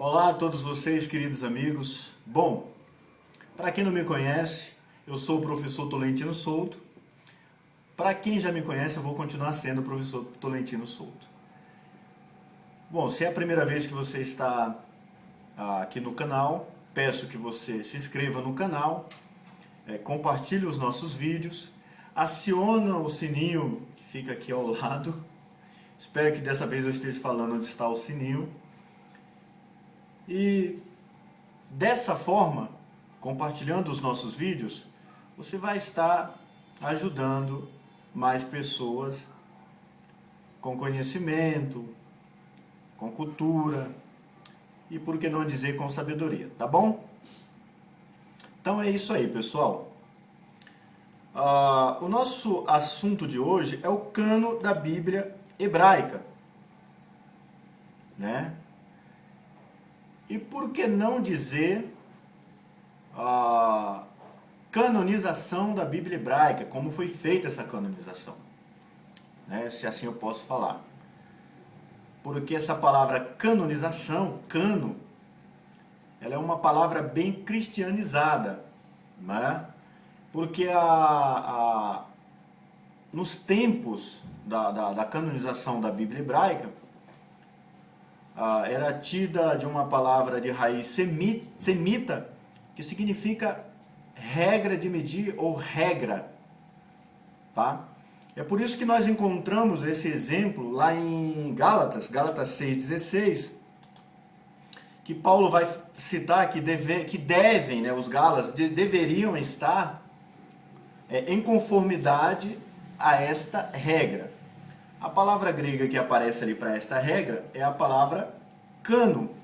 Olá a todos vocês, queridos amigos. Bom, para quem não me conhece, eu sou o professor Tolentino Souto. Para quem já me conhece, eu vou continuar sendo o professor Tolentino Souto. Bom, se é a primeira vez que você está aqui no canal, peço que você se inscreva no canal, compartilhe os nossos vídeos, aciona o sininho que fica aqui ao lado. Espero que dessa vez eu esteja falando onde está o sininho. E dessa forma, compartilhando os nossos vídeos, você vai estar ajudando mais pessoas com conhecimento, com cultura e, por que não dizer, com sabedoria, tá bom? Então é isso aí, pessoal. O nosso assunto de hoje é o cânon da Bíblia hebraica, né? E por que não dizer a canonização da Bíblia hebraica, como foi feita essa canonização, né? Se assim eu posso falar. Porque essa palavra canonização, cano, ela é uma palavra bem cristianizada, né? Porque nos tempos da canonização da Bíblia hebraica, era tida de uma palavra de raiz semita, que significa regra de medir ou regra, tá? É por isso que nós encontramos esse exemplo lá em Gálatas 6,16, que Paulo vai citar que devem, né, os Gálatas deveriam estar em conformidade a esta regra. A palavra grega que aparece ali para esta regra é a palavra cano,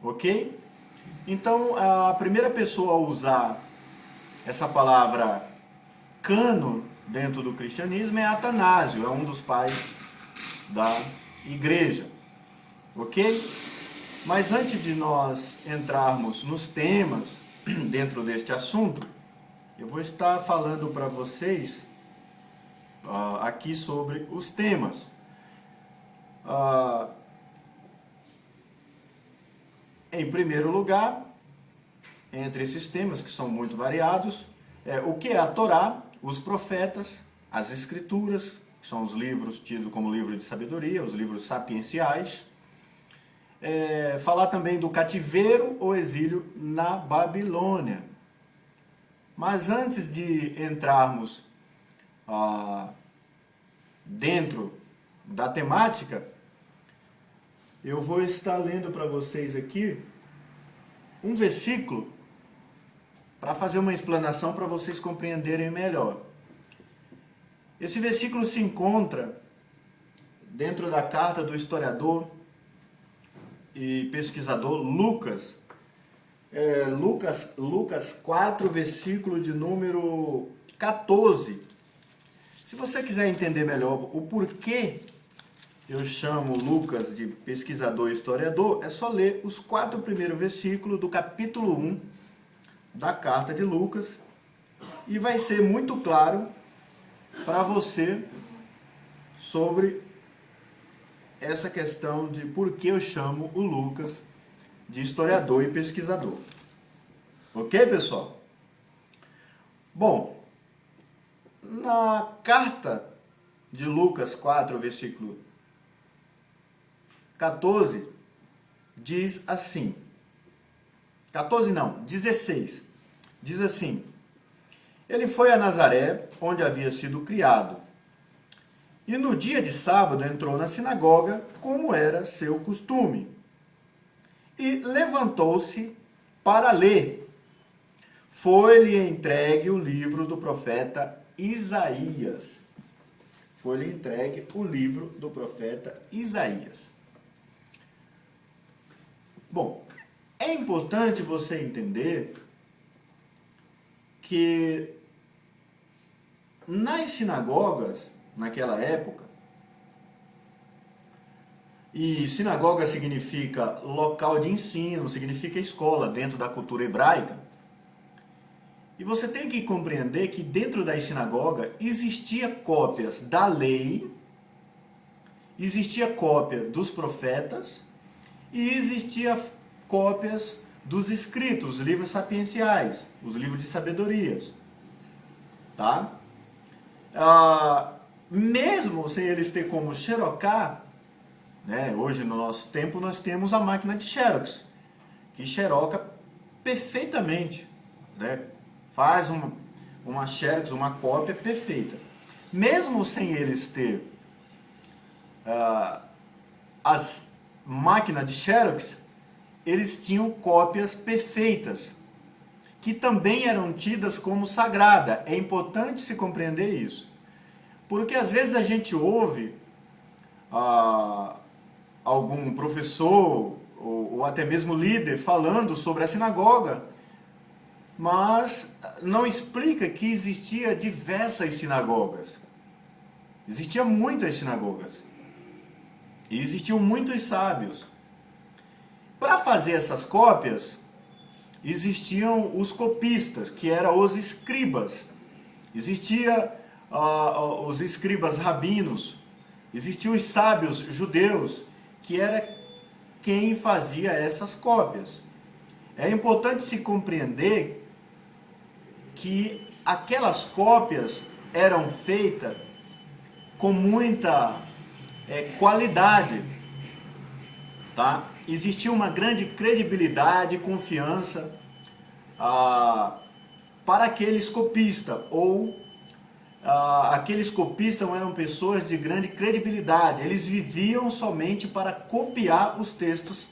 ok? Então, a primeira pessoa a usar essa palavra cano dentro do cristianismo é Atanásio, é um dos pais da igreja, ok? Mas antes de nós entrarmos nos temas dentro deste assunto, eu vou estar falando para vocês aqui sobre os temas. Em primeiro lugar, entre esses temas que são muito variados, o que é a Torá, os profetas, as escrituras, que são os livros tidos como livros de sabedoria, os livros sapienciais. Falar também do cativeiro ou exílio na Babilônia. Mas antes de entrarmos dentro da temática, eu vou estar lendo para vocês aqui um versículo para fazer uma explanação para vocês compreenderem melhor. Esse versículo se encontra dentro da carta do historiador e pesquisador Lucas. Lucas 4, versículo de número 14. Se você quiser entender melhor o porquê eu chamo Lucas de pesquisador e historiador, é só ler os 4 primeiros versículos do capítulo 1 da carta de Lucas e vai ser muito claro para você sobre essa questão de por que eu chamo o Lucas de historiador e pesquisador. Ok, pessoal? Bom, na carta de Lucas 4, versículo 14, diz assim, 14 não, 16, diz assim: ele foi a Nazaré, onde havia sido criado, e no dia de sábado entrou na sinagoga, como era seu costume, e levantou-se para ler. Foi-lhe entregue o livro do profeta Isaías. Foi-lhe entregue o livro do profeta Isaías. Bom, é importante você entender que nas sinagogas, naquela época, e sinagoga significa local de ensino, significa escola dentro da cultura hebraica, e você tem que compreender que dentro da sinagoga existia cópias da lei, existia cópia dos profetas e existiam cópias dos escritos, os livros sapienciais, os livros de sabedorias. Tá? Mesmo sem eles ter como xerocar, né, hoje no nosso tempo nós temos a máquina de Xerox, que xeroca perfeitamente, né? Faz uma Xerox, uma cópia perfeita. Mesmo sem eles ter as máquinas de Xerox, eles tinham cópias perfeitas, que também eram tidas como sagrada. É importante se compreender isso. Porque às vezes a gente ouve algum professor ou até mesmo líder falando sobre a sinagoga, mas não explica que existia diversas sinagogas. Existiam muitas sinagogas. E existiam muitos sábios. Para fazer essas cópias, existiam os copistas, que eram os escribas. Existia os escribas rabinos. Existiam os sábios judeus, que era quem fazia essas cópias. É importante se compreender que aquelas cópias eram feitas com muita qualidade, tá? Existia uma grande credibilidade e confiança para aqueles copistas, ou aqueles copistas eram pessoas de grande credibilidade. Eles viviam somente para copiar os textos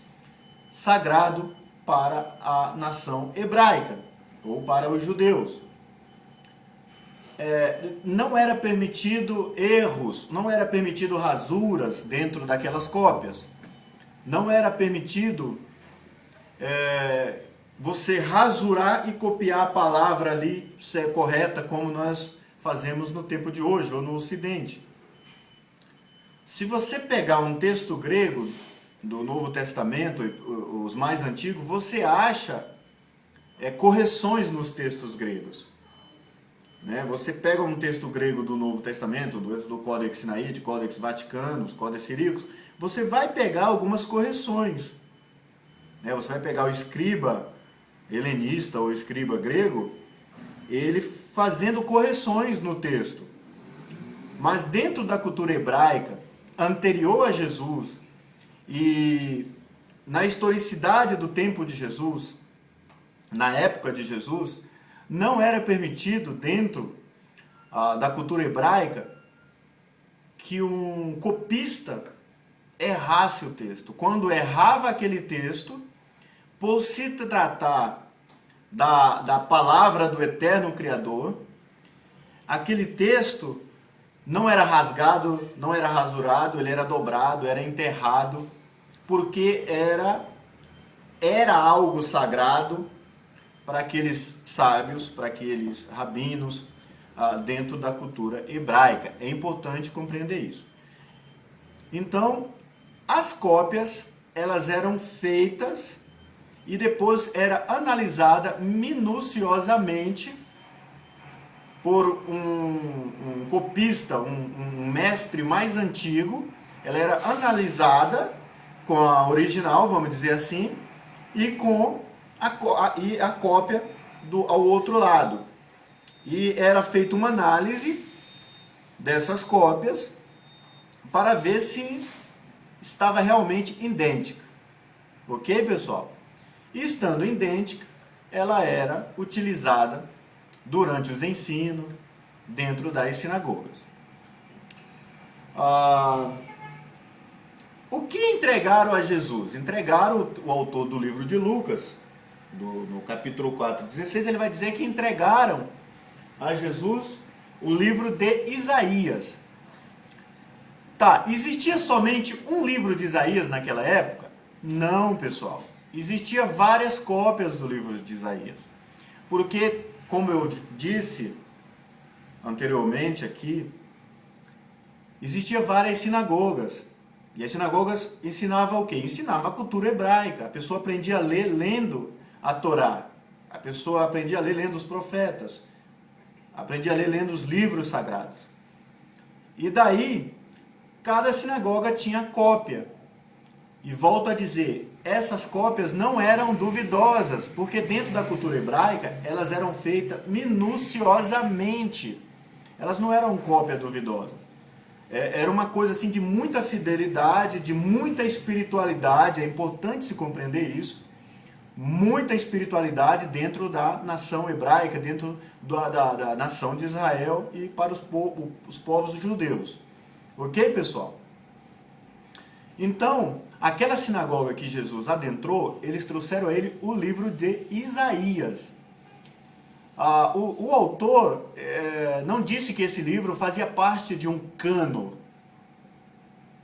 sagrados para a nação hebraica, ou para os judeus. Não era permitido erros, não era permitido rasuras dentro daquelas cópias. Não era permitido você rasurar e copiar a palavra ali correta, como nós fazemos no tempo de hoje, ou no Ocidente. Se você pegar um texto grego do Novo Testamento, os mais antigos, você acha correções nos textos gregos. Né? Você pega um texto grego do Novo Testamento, do Códex Sinaíde, Códex Vaticanus, Códex Siríacos, você vai pegar algumas correções. Né? Você vai pegar o escriba helenista ou escriba grego, ele fazendo correções no texto. Mas dentro da cultura hebraica, anterior a Jesus, e na historicidade do tempo de Jesus, na época de Jesus, não era permitido dentro da cultura hebraica que um copista errasse o texto. Quando errava aquele texto, por se tratar da palavra do eterno Criador, aquele texto não era rasgado, não era rasurado, ele era dobrado, era enterrado, porque era algo sagrado para aqueles sábios, para aqueles rabinos, dentro da cultura hebraica. É importante compreender isso. Então, as cópias, elas eram feitas e depois era analisada minuciosamente por um copista, um mestre mais antigo. Ela era analisada com a original, vamos dizer assim, e com a cópia ao outro lado. E era feita uma análise dessas cópias para ver se estava realmente idêntica. Ok, pessoal? E estando idêntica, ela era utilizada durante os ensinos dentro das sinagogas. O que entregaram a Jesus? Entregaram o autor do livro de Lucas, no capítulo 4, 16, ele vai dizer que entregaram a Jesus o livro de Isaías. Tá, existia somente um livro de Isaías naquela época? Não, pessoal. Existia várias cópias do livro de Isaías. Porque, como eu disse anteriormente aqui, existia várias sinagogas. E as sinagogas ensinavam o quê? Ensinavam a cultura hebraica. A pessoa aprendia a ler lendo a Torá. A pessoa aprendia a ler lendo os profetas. Aprendia a ler lendo os livros sagrados. E daí, cada sinagoga tinha cópia. E volto a dizer, essas cópias não eram duvidosas, porque dentro da cultura hebraica elas eram feitas minuciosamente. Elas não eram cópia duvidosa. Era uma coisa assim de muita fidelidade, de muita espiritualidade, é importante se compreender isso. Muita espiritualidade dentro da nação hebraica, dentro da nação de Israel e para os povos judeus. Ok, pessoal? Então, aquela sinagoga que Jesus adentrou, eles trouxeram a ele o livro de Isaías. O autor não disse que esse livro fazia parte de um cânon,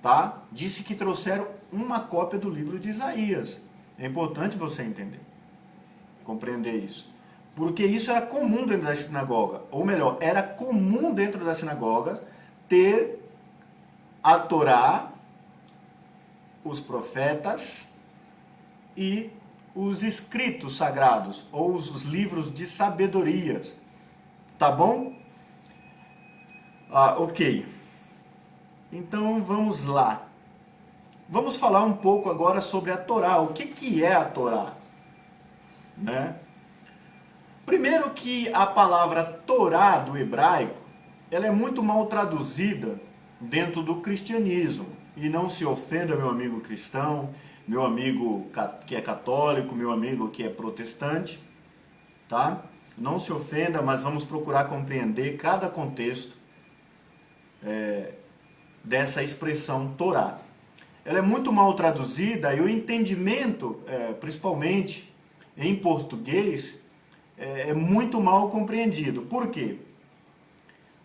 tá? Disse que trouxeram uma cópia do livro de Isaías. É importante você entender, compreender isso. Porque isso era comum dentro da sinagoga. Ou melhor, era comum dentro da sinagoga ter a Torá, os profetas e os escritos sagrados, ou os livros de sabedorias. Tá bom? Ok. Então vamos lá. Vamos falar um pouco agora sobre a Torá. O que é a Torá? Né? Primeiro que a palavra Torá do hebraico, ela é muito mal traduzida dentro do cristianismo. E não se ofenda, meu amigo cristão, meu amigo que é católico, meu amigo que é protestante, tá? Não se ofenda, mas vamos procurar compreender cada contexto dessa expressão Torá. Ela é muito mal traduzida e o entendimento, principalmente em português, é muito mal compreendido. Por quê?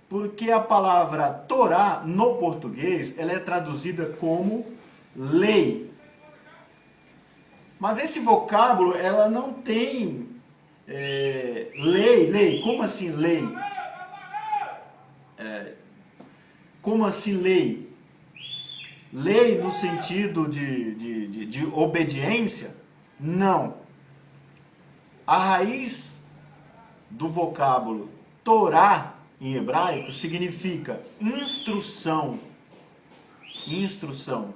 Porque a palavra Torá no português ela é traduzida como lei. Mas esse vocábulo ela não tem lei. Como assim lei? Como assim lei? Lei no sentido de obediência? Não. A raiz do vocábulo Torá em hebraico significa instrução. Instrução.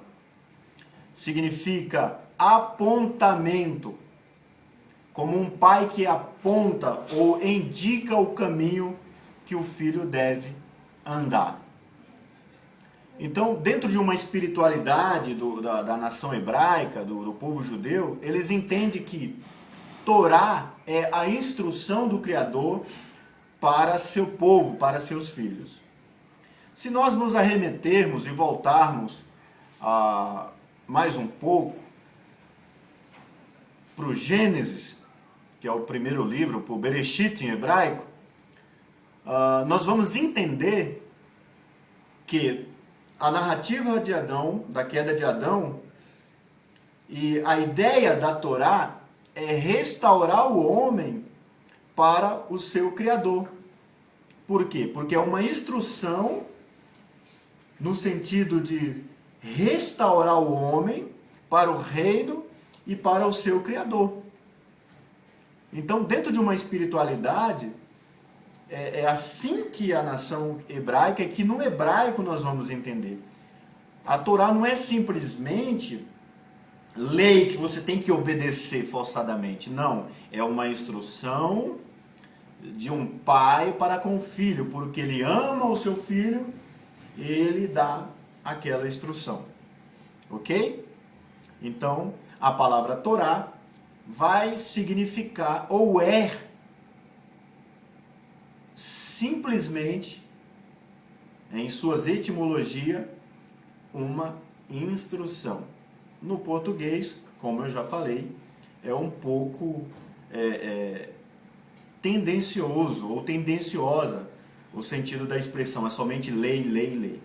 Significa apontamento. Como um pai que aponta ou indica o caminho que o filho deve andar. Então, dentro de uma espiritualidade da nação hebraica, do povo judeu, eles entendem que Torá é a instrução do Criador para seu povo, para seus filhos. Se nós nos arremetermos e voltarmos mais um pouco para o Gênesis, que é o primeiro livro, para o Bereshit em hebraico, nós vamos entender que a narrativa de Adão, da queda de Adão, e a ideia da Torá é restaurar o homem para o seu Criador. Por quê? Porque é uma instrução no sentido de restaurar o homem para o reino e para o seu Criador. Então, dentro de uma espiritualidade, é assim que a nação hebraica, que no hebraico nós vamos entender. A Torá não é simplesmente lei que você tem que obedecer forçadamente. Não, é uma instrução de um pai para com o filho, porque ele ama o seu filho, ele dá aquela instrução. Ok? Então, a palavra Torá vai significar, ou é simplesmente, em suas etimologias, uma instrução. No português, como eu já falei, é um pouco tendencioso ou tendenciosa o sentido da expressão, é somente lei, lei, lei.